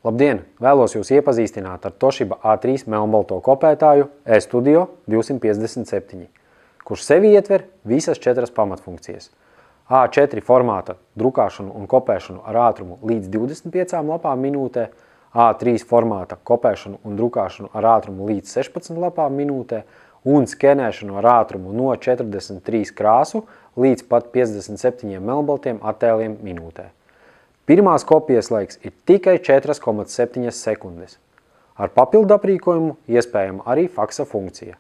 Labdien! Vēlos jūs iepazīstināt ar Toshiba A3 melnbalto kopētāju eStudio 257, kurš sevi ietver visas 4 pamatfunkcijas. A4 formāta drukāšanu un kopēšanu ar ātrumu līdz 25 lapām minūtē, A3 formāta kopēšanu un drukāšanu ar ātrumu līdz 16 lapām minūtē un skenēšanu ar ātrumu no 43 krāsu līdz pat 57 melnbaltiem attēliem minūtē. Pirmās kopijas laiks ir tikai 4,7 sekundes. Ar papildu aprīkojumu iespējama arī faksa funkcija.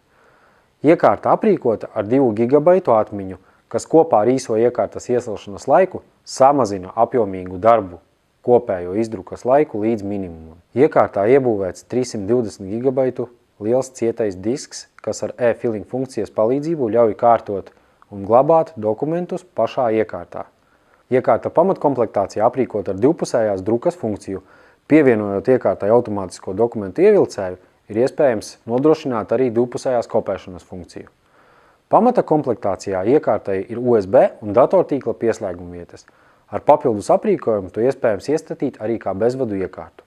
Iekārta aprīkota ar 2 GB atmiņu, kas kopā ar īso iekārtas iesilšanas laiku samazina apjomīgu darbu kopējo izdrukas laiku līdz minimumam. Iekārtā iebūvēts 320 GB liels cietais disks, kas ar e-filing funkcijas palīdzību ļauj kārtot un glabāt dokumentus pašā iekārtā. Iekārta pamatkomplektācija aprīkot ar divpusējās drukas funkciju, pievienojot iekārtai automātisko dokumentu ievilcēju, ir iespējams nodrošināt arī divpusējās kopēšanas funkciju. Pamata komplektācijā iekārtai ir USB un datortīkla pieslēguma vietas. Ar papildus aprīkojumu to iespējams iestatīt arī kā bezvadu iekārtu.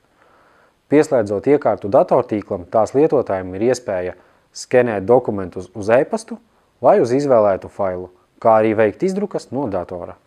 Pieslēdzot iekārtu datortīklam, tās lietotājiem ir iespēja skenēt dokumentus uz e-pastu vai uz izvēlētu failu, kā arī veikt izdrukas no datora.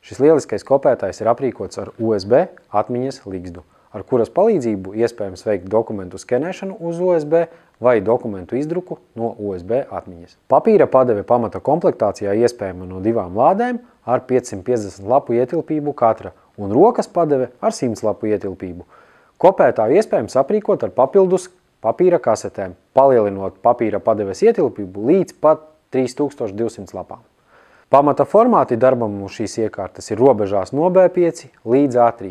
Šis lieliskais kopētājs ir aprīkots ar USB atmiņas ligzdu, ar kuras palīdzību iespējams veikt dokumentu skenēšanu uz USB vai dokumentu izdruku no USB atmiņas. Papīra padeve pamata komplektācijā iespējama no 2 lādēm ar 550 lapu ietilpību katra un rokas padeve ar 100 lapu ietilpību. Kopētāju iespējams aprīkot ar papildus papīra kasetēm, palielinot papīra padeves ietilpību līdz pat 3200 lapām. Pamata formāti darbam uz šīs iekārtas ir robežās no B5 līdz A3,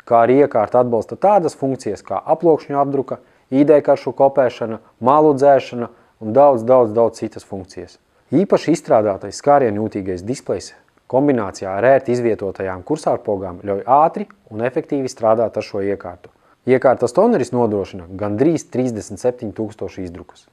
kā arī iekārta atbalsta tādas funkcijas kā aploksņu apdruka, ID-karšu kopēšana, malu dzēšana un daudz citas funkcijas. Īpaši izstrādātais skārienjūtīgais displejs kombinācijā ar ērti izvietotajām kursārpogām ļauj ātri un efektīvi strādāt ar šo iekārtu. Iekārtas toneris nodrošina gandrīz 37 000 izdrukas.